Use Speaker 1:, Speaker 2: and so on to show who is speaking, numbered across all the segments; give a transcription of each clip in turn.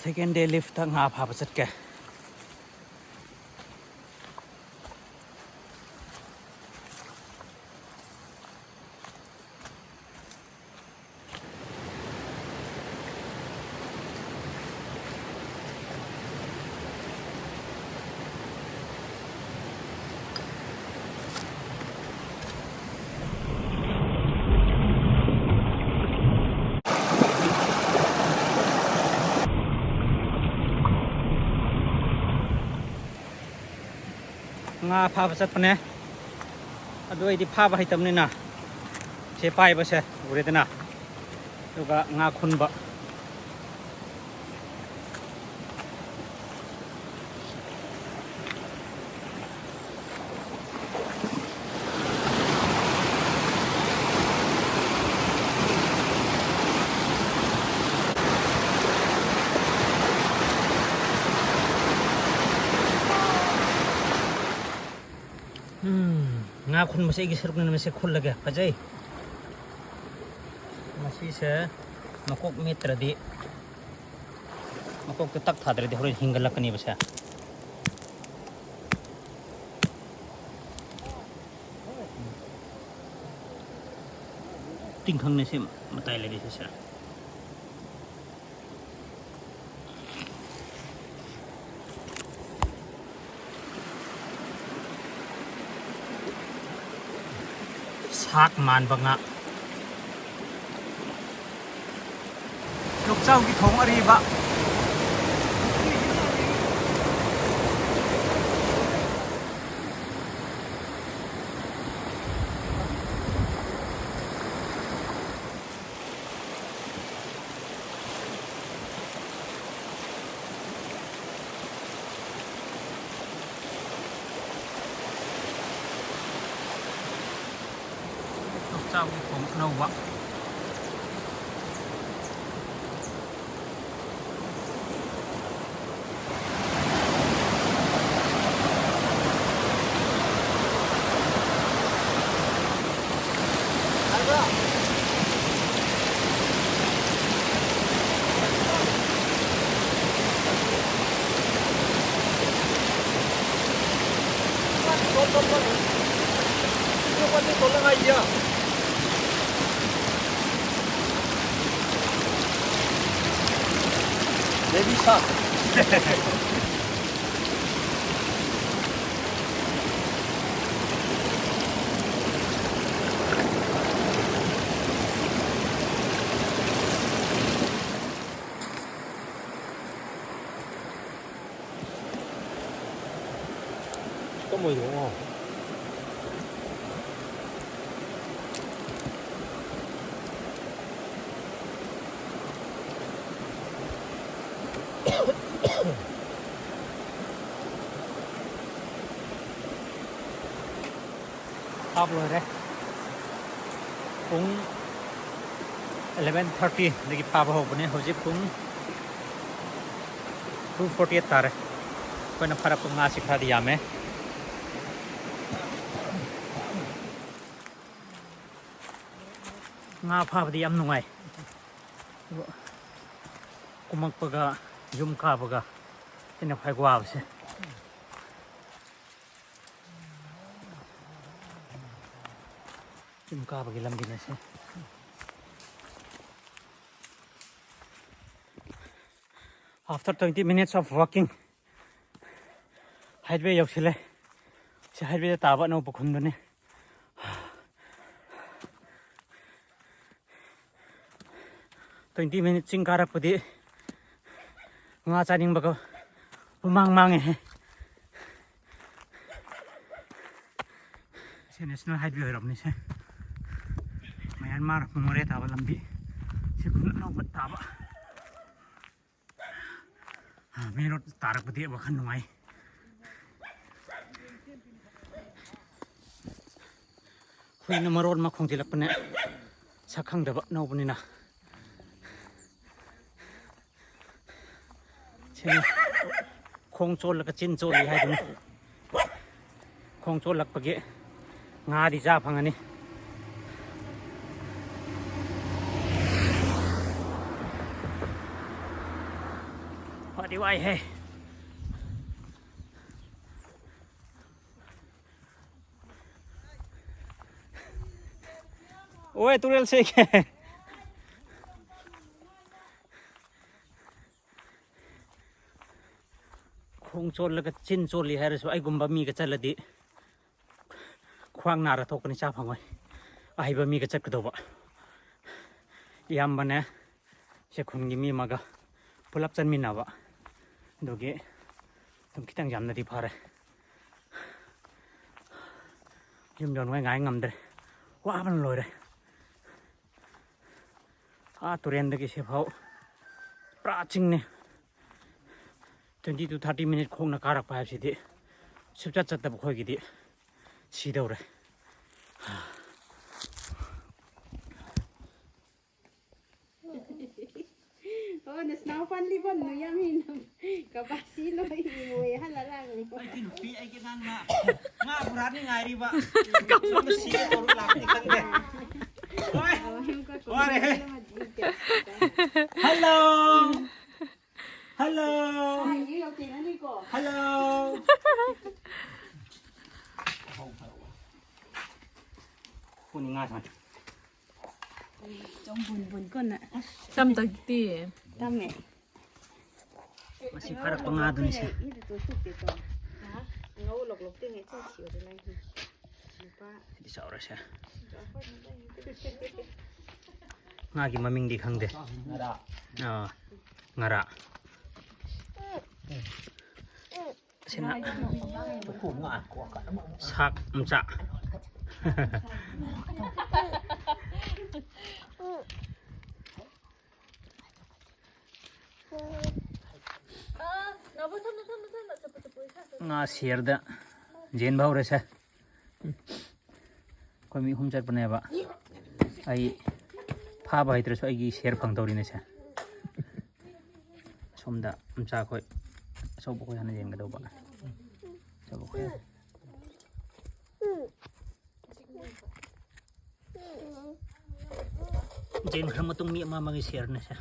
Speaker 1: Second day lift ang hapapasat ka. Nga phapasat pa ne adu ai di phaba haitam ni na se pai ba se ure de na duga nga khun ba nga khun masih gisiruk na masih khul laga kajai masih se makok metra di makok tak thadre di hore hingal lakani basa tingkhang ne se matai lagi se sak man ba nga luk chau ki thong ari ba chau ki thong nâu ba Baby shark. Có mùi đúng không? Up rồi đấy cũng 11:30 lagi papa ho bune hoji cũng 2:48 tare ko na para pung nga sikha diya me nga pha di am nungai kumak paga yum ka paga ina phai gwa se yum ka pagi lambi na se after 20 minutes of walking highway yoksile se highway ta ba no bukhun do ne 20 minutes ching karak pudi nga chaning bago umang mange he se national highway rom ni se Myanmar more ta ba lambi se kun no ba ta ba main road tarak pudi ba khan nuai hui na marod ma khong tilak pane sakhang da ba no buni na khong chol la ka chin chol li hai dum khong chol lak page nga di ja phangani ไหวเฮ้โอ้ยตุเรลเซกคงโจรแล้วก็ชินโจรลีให้เราสไอ้กุมบะมีกระจัดละดิควางนาระทกกันชาพังไว้ไอ้บะมีกระจัดกระโดดยามบันเนี่ยเช็คคนกิมีมากะพลับจันมินาวะดูเกต้องคิดตั้งยามนาทีพาร์ยืมโดนไว้ง่ายงำเด้ว่ามันลอยเลยตุเรียนตะกี้เชฟเขาปราชิงเนี่ย20 to 30 minutes คงนักการักไปสิเดสุดจัดจัดแต่บุคคลกี่เดชีเดาเลย
Speaker 2: โอ้เนสนาวฟันรีบอนหนูยังหินกับบัสซี่ลอยมวยฮัลล่างเลย
Speaker 1: ไอ้กินปีไอ้กินนั่นงาบุรัดนี่ไงรีบะก็มาชีตัวหลักนี่กันเลยโอ้ยโอ้ยฮัลโหลฮัลโหลฮัลโหลคุณง่ายไหม
Speaker 2: จงบุญก่อนน่ะ
Speaker 3: Tam tak ti.
Speaker 2: ทำไง
Speaker 1: masih karak pengadu nih sih
Speaker 2: ini tuh sup itu nggak ulok tuh nggak sih udah lagi lupa
Speaker 1: di saures ya ngagi maming di khang deh ngara sina sak emca nga share da jen bhau re sa ko mi hum chat bane ba ai pha ba hitre so ai gi share phang dori ne sa somda amcha khoi so bo khoi han jen ga do ba so bo khoi jen kham tung mi ma gi share ne sa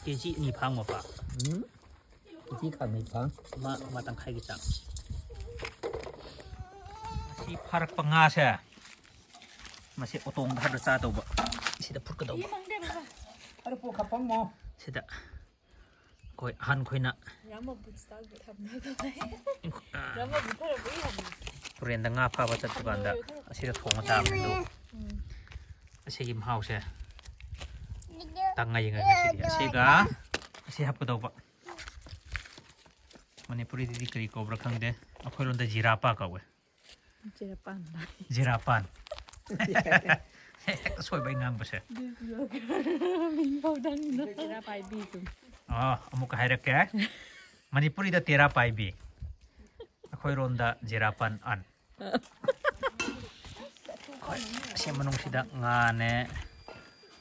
Speaker 1: keji ni phang ma pa
Speaker 4: ที่ขับไม่ฟัง
Speaker 1: มาตั้งไข่กี่จังsi parak pangasa masih otong dah ada satu ba sida pur kedau
Speaker 4: ada pun kapang mau
Speaker 1: sida koi han koi na
Speaker 3: Rama butstal butam na to. Rama butar bu ham.
Speaker 1: kuren da nga pha ba chat tukan da sida thong ta men do asi gim house tang ngai nga sida asiga asi hap kedau ba Manipuri di kiri kobra khang de akhoi lon da jirapa ka we
Speaker 3: Jerapan na.
Speaker 1: jirapan soi bai ngang ba se
Speaker 3: Min bau dang na. Jera pai bi tum.
Speaker 1: amuk hairak ke Manipuri da tera pai bi akhoi ron da jirapan an si manung sida nga ne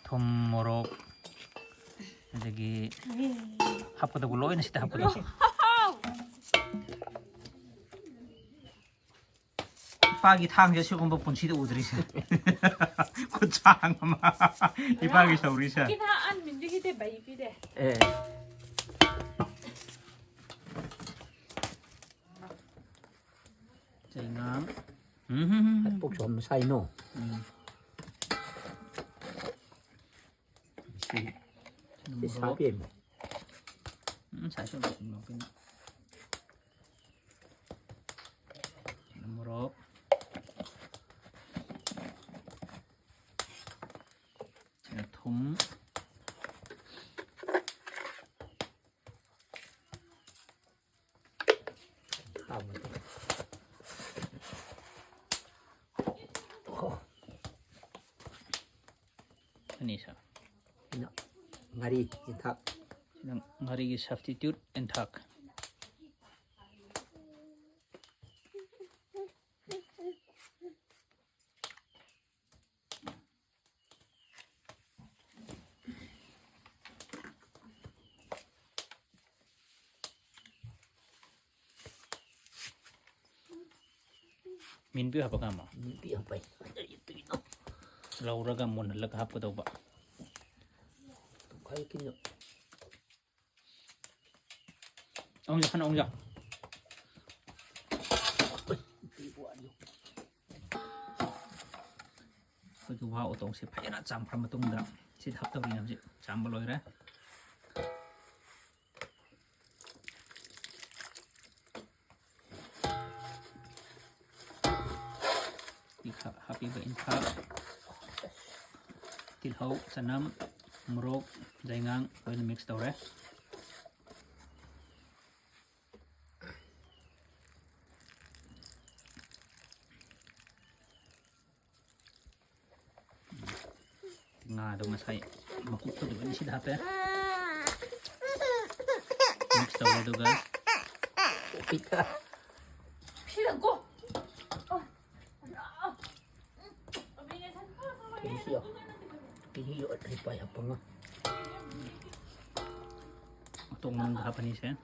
Speaker 1: thum morok adagi hapda guloi na sida hapda 이파기 탕제 시공부 본치도 오드리세 고창마 이파기 서우리세
Speaker 3: Kita an min di kita bai bi de.
Speaker 1: 예 쟁강
Speaker 4: พวกชมใส่โน่ ที่ชาเปลี่ยน
Speaker 1: 사실 먹긴 너무로 제가 톰
Speaker 4: ข้าวมัน
Speaker 1: 아니죠.
Speaker 4: เนาะงาดีกินทัก
Speaker 1: 그냥 가리기 substitute and tuck. 민비 하바가 뭐
Speaker 4: มีเปรี้ยวไปตุยเนาะ
Speaker 1: 라우라가 못 할라가 하고도 봐.
Speaker 4: ใครกินเนาะ
Speaker 1: ông giặc ông giặc cái vào tông sẽ phải là chạm phần mà tung được sẽ hấp tàu đi làm gì chạm vào lối đấy happy bain khap til hau sanam morok jaingang oil mix tawre nga do masai makuk to ni sid hape mix tawre do ga
Speaker 4: pika
Speaker 3: 피라고.
Speaker 4: Pinisiyo. Piniyo at ripay apa nga.
Speaker 1: tong nang hapa ni sen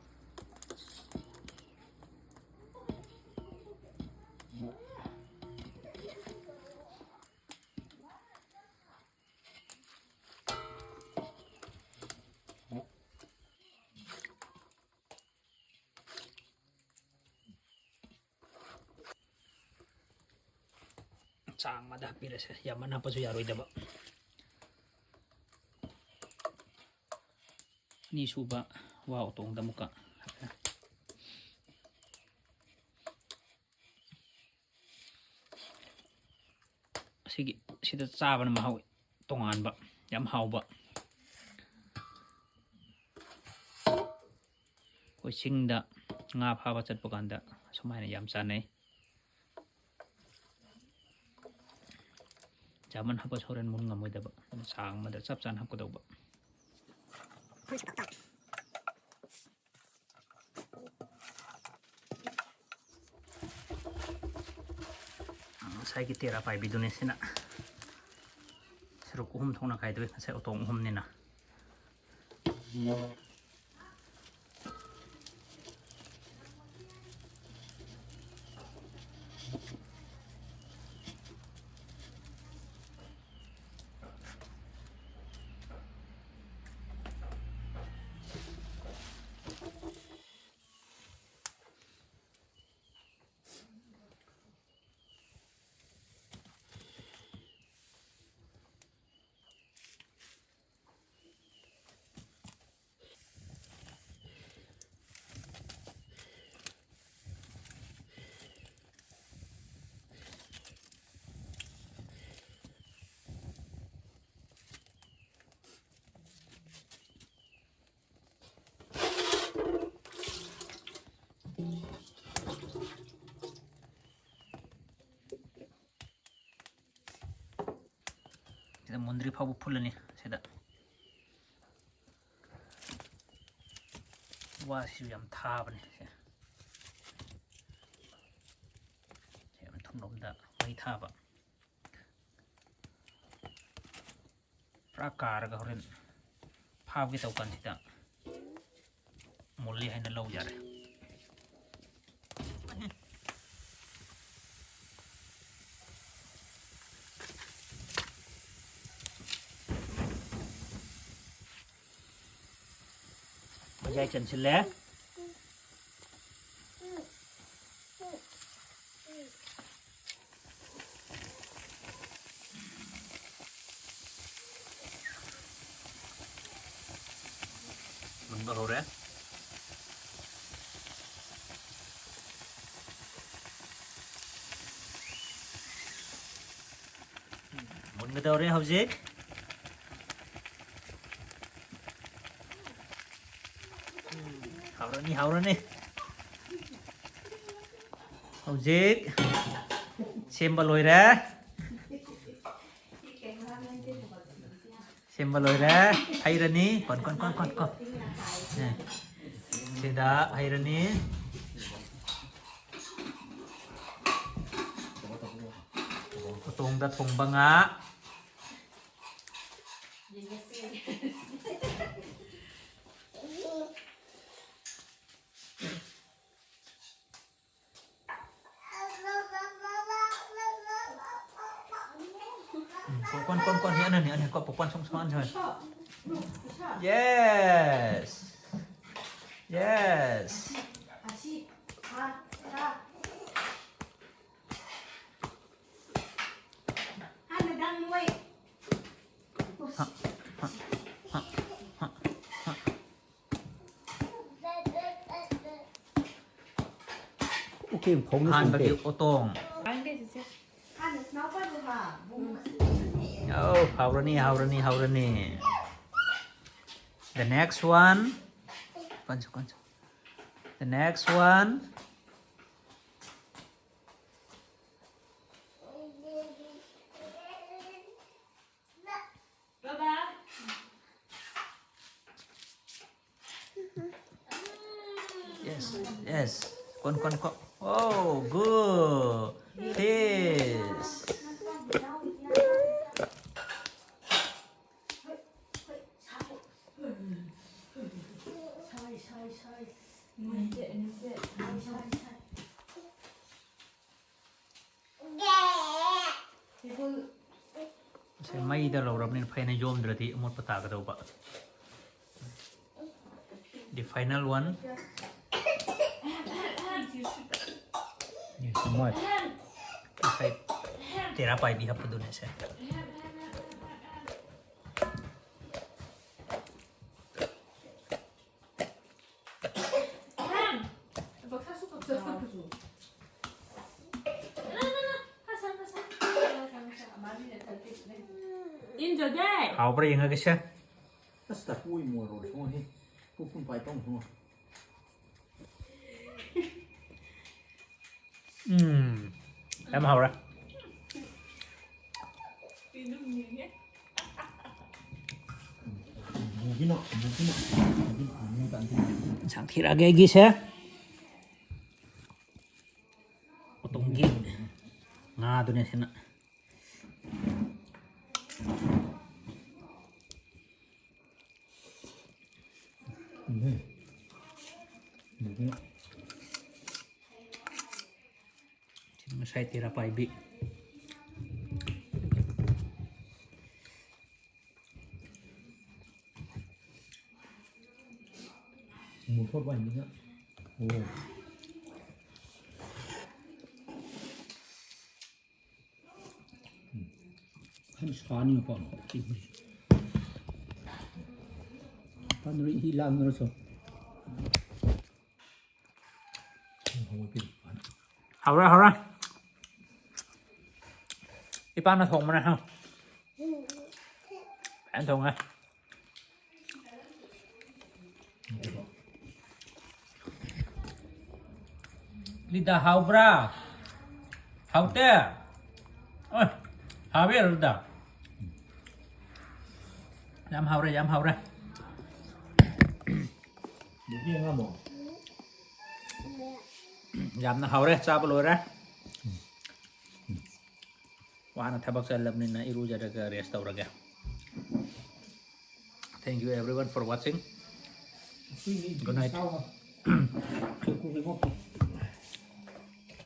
Speaker 1: chang ma da pira se yaman pa su yaroi da ba ni suba wow tong da muka sigi sida chaban ma hawi tongan ba yam hauba koi singda nga phaba chatpa kanda sumaina yam chanai jaman hapa soren mun ngamoi da ba sang ma da chap chan hap ko da ba sai ki tera pai bidune sina seruk hum thona khai doi sai otong hum ni na mundri phabu phulani seda wa si yam thabani se yam thumnom da mai thaba prakar ga horen phab gi tawkan sida mulli haina lau jare dây chân xin lé mình bắt đầu đấy một người đầu đấy học gì hầu rồi nè hầu dết xem bao lồi ra xem bao lồi ra hay rồi nè con nè xem đã hay rồi nè tung ta thùng băng á con nhớ này con song rồi yes yes
Speaker 2: 다시 자 하나 당位
Speaker 4: ok không
Speaker 1: han
Speaker 4: nó
Speaker 1: ba
Speaker 4: xuống
Speaker 1: ki o tong
Speaker 3: 안개 주세요.
Speaker 2: 하나 스나우파도 하
Speaker 1: oh haurani the next one koncho the next one
Speaker 3: 봐봐.
Speaker 1: yes kon oh good peace sẽ may đã lâu nên phải này zoom được thì một bát cái đâu vậy the final one
Speaker 4: yes mọi
Speaker 1: phải tera pai bi hap du ne se
Speaker 3: 막 사수가 없어. 인저대.
Speaker 1: hao bơi ngay cái xe
Speaker 4: nó sẽ vui mùa rồi xong rồi phun phun phải tông xong rồi
Speaker 1: em hao ra
Speaker 4: mungkin tadi
Speaker 1: sang thira ge gi se otong gi nga du ne sina
Speaker 4: mungkin
Speaker 1: chính sai tera pai bi
Speaker 4: một phút bánh nữa ồ hắn xóa nhiều phòng hắn rồi hilang rồi sao không có kịp
Speaker 1: hao ra ipan nó thùng mà nè không anh thùng à Lida hao bra hao te ôi hao biết rồi đó dám hao ra
Speaker 4: được riêng không bỏ
Speaker 1: dám nó hao ra sao bao ra Wana thabak sa lab ni na iru jada ka restaurant ga. Thank you everyone for watching. Good night.
Speaker 4: Sau không? Chưa cũng thấy ngốc.